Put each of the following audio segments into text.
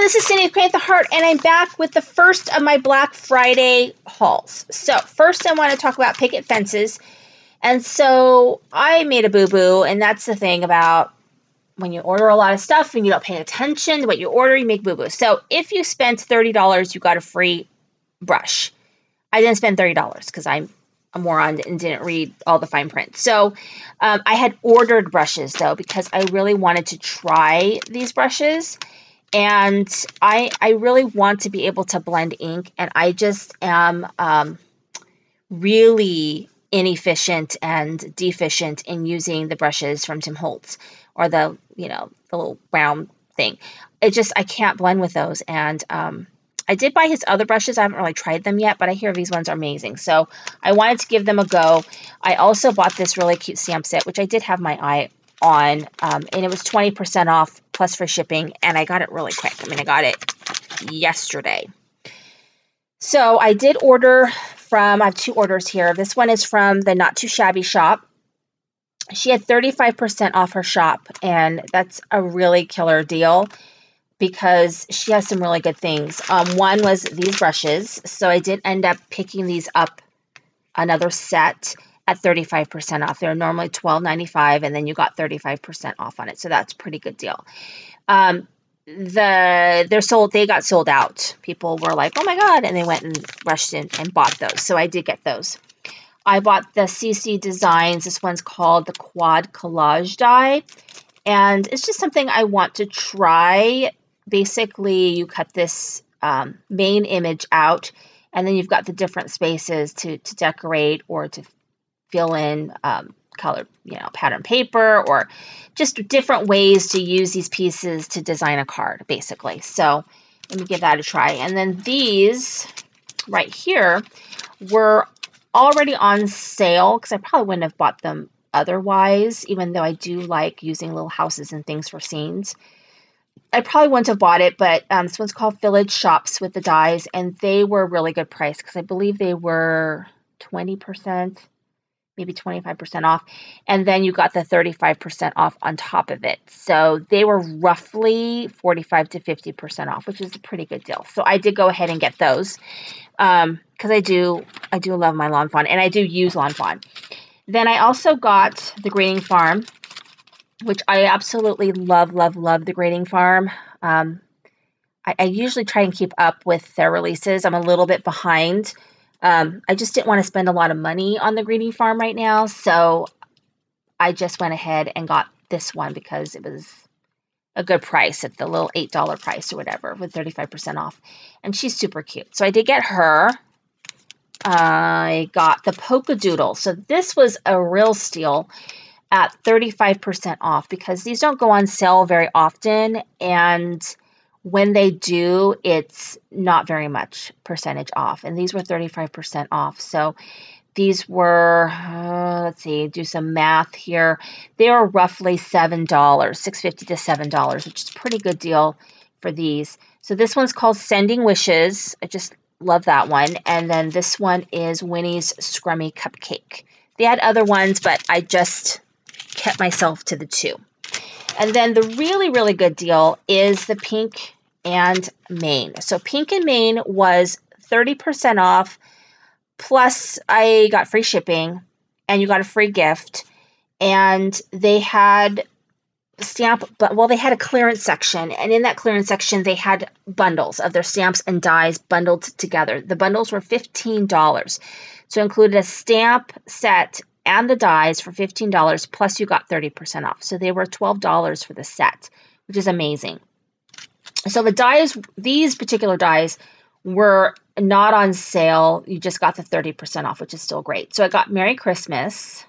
this is Cindy of Create the Heart, and I'm back with the first of my Black Friday hauls. So first I want to talk about picket fences. And so I made a boo-boo, and that's the thing about when you order a lot of stuff and you don't pay attention to what you order, you make boo-boo. So if you spent $30, you got a free brush. I didn't spend $30 because I'm a moron and didn't read all the fine print. So I had ordered brushes, though, because I really wanted to try these brushes. And I really want to be able to blend ink, and I just am really inefficient and deficient in using the brushes from Tim Holtz or the little brown thing. I can't blend with those. And I did buy his other brushes. I haven't really tried them yet, but I hear these ones are amazing. So I wanted to give them a go. I also bought this really cute stamp set, which I did have my eye on, and it was 20% off plus for shipping, and I got it really quick. I mean, I got it yesterday. So I did order I have two orders here. This one is from the Not Too Shabby shop. She had 35% off her shop, and that's a really killer deal because she has some really good things. One was these brushes. So I did end up picking these up, another set, at 35% off. They're normally $12.95, and then you got 35% off on it. So that's a pretty good deal. They got sold out. People were like, oh my God, and they went and rushed in and bought those. So I did get those. I bought the CC Designs. This one's called the Quad Collage Die, and it's just something I want to try. Basically, you cut this main image out, and then you've got the different spaces to decorate or to fill in colored, pattern paper, or just different ways to use these pieces to design a card, basically. So let me give that a try. And then these right here were already on sale because I probably wouldn't have bought them otherwise, even though I do like using little houses and things for scenes. I probably wouldn't have bought it, but this one's called Village Shops with the dies, and they were a really good price because I believe they were 20%, maybe 25% off, and then you got the 35% off on top of it. So they were roughly 45 to 50% off, which is a pretty good deal. So I did go ahead and get those because I do love my Lawn Fawn, and I do use Lawn Fawn. Then I also got the Grading Farm, which I absolutely love the Grading Farm. I usually try and keep up with their releases. I'm a little bit behind. I just didn't want to spend a lot of money on the Grading Farm right now, so I just went ahead and got this one because it was a good price at the little $8 price or whatever with 35% off. And she's super cute. So I did get her. I got the Polka Doodle. So this was a real steal at 35% off because these don't go on sale very often, and when they do, it's not very much percentage off. And these were 35% off. So these were, let's see, do some math here. They are roughly $7, $6.50 to $7, which is a pretty good deal for these. So this one's called Sending Wishes. I just love that one. And then this one is Winnie's Scrummy Cupcake. They had other ones, but I just kept myself to the two. And then the really, really good deal is the Pink and Main. So Pink and Main was 30% off, plus I got free shipping, and you got a free gift. And they had they had a clearance section, and in that clearance section, they had bundles of their stamps and dies bundled together. The bundles were $15. So it included a stamp set and the dies for $15, plus you got 30% off. So they were $12 for the set, which is amazing. So the dies, these particular dies, were not on sale. You just got the 30% off, which is still great. So I got Merry Christmas,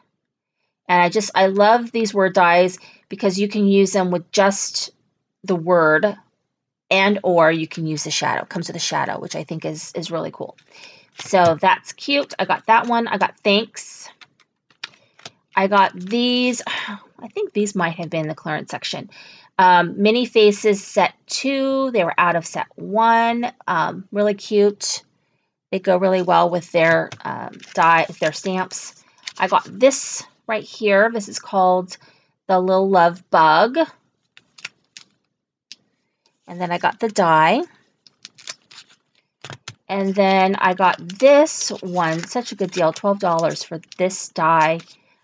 and I love these word dies because you can use them with just the word, and or you can use the shadow. It comes with a shadow, which I think is really cool. So that's cute. I got that one. I got Thanks. I got these. I think these might have been in the clearance section. Mini Faces set 2. They were out of set 1. Really cute. They go really well with their their stamps. I got this right here. This is called the Little Love Bug. And then I got the die. And then I got this one, such a good deal, $12 for this die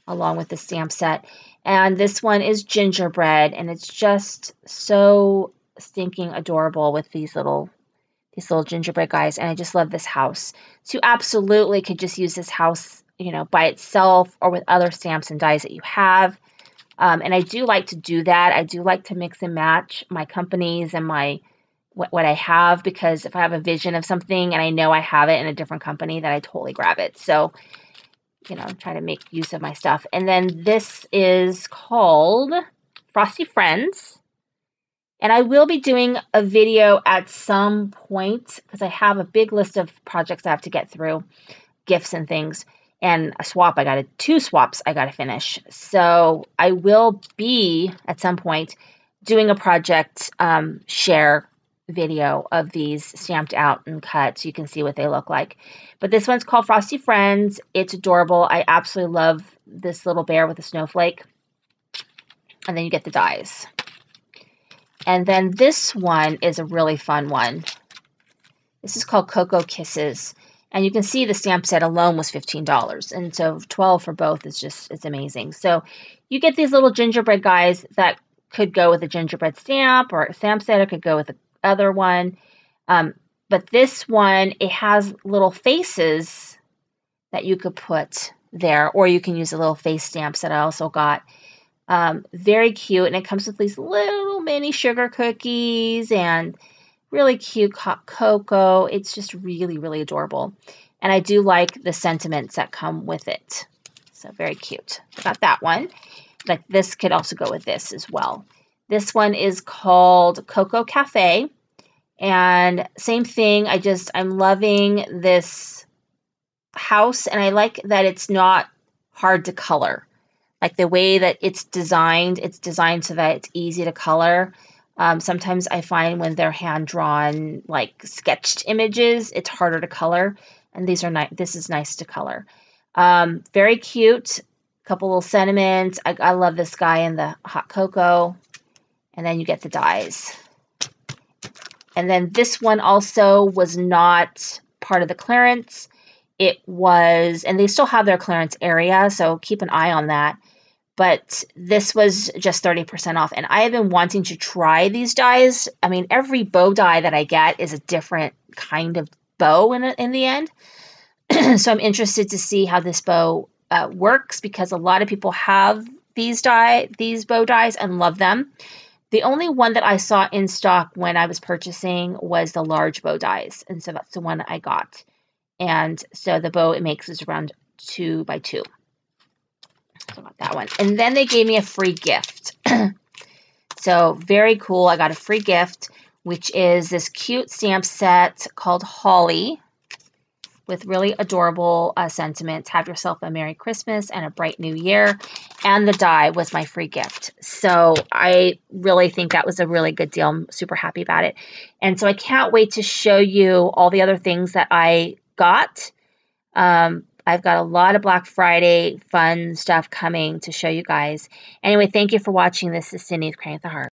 along with the stamp set. And this one is gingerbread, and it's just so stinking adorable with these little gingerbread guys. And I just love this house. So you absolutely could just use this house, you know, by itself or with other stamps and dies that you have. And I do like to do that. I do like to mix and match my companies and my what I have, because if I have a vision of something and I know I have it in a different company, then I totally grab it. So, you know, I'm trying to make use of my stuff. And then this is called Frosty Friends. And I will be doing a video at some point because I have a big list of projects I have to get through, gifts and things, and a swap. Two swaps I got to finish. So I will be at some point doing a project share video of these stamped out and cut so you can see what they look like. But this one's called Frosty Friends. It's adorable. I absolutely love this little bear with a snowflake. And then you get the dies. And then this one is a really fun one. This is called Cocoa Kisses. And you can see the stamp set alone was $15. And so $12 for both is just, it's amazing. So you get these little gingerbread guys that could go with a gingerbread stamp or a stamp set, or could go with the other one. But this one, it has little faces that you could put there, or you can use the little face stamps that I also got. Very cute, and it comes with these little mini sugar cookies and really cute hot cocoa. It's just really, really adorable. And I do like the sentiments that come with it. So very cute. I got that one. Like this could also go with this as well. This one is called Cocoa Cafe. And same thing, I'm loving this house, and I like that it's not hard to color. Like the way that it's designed so that it's easy to color. Sometimes I find when they're hand-drawn, like sketched images, it's harder to color. And these are nice. This is nice to color. Very cute. Couple little sentiments. I love this guy in the hot cocoa. And then you get the dies. And then this one also was not part of the clearance. It was, and they still have their clearance area, so keep an eye on that. But this was just 30% off. And I have been wanting to try these dies. I mean, every bow die that I get is a different kind of bow in the end. So I'm interested to see how this bow works, because a lot of people have these bow dies and love them. The only one that I saw in stock when I was purchasing was the large bow dies. And so that's the one I got. And so the bow it makes is around 2 by 2. So I got that one. And then they gave me a free gift. So very cool. I got a free gift, which is this cute stamp set called Holly, with really adorable sentiments. Have yourself a Merry Christmas and a bright new year. And the die was my free gift. So I really think that was a really good deal. I'm super happy about it. And so I can't wait to show you all the other things that I got. I've got a lot of Black Friday fun stuff coming to show you guys. Anyway, thank you for watching. This is Cindy with Crying with the Heart.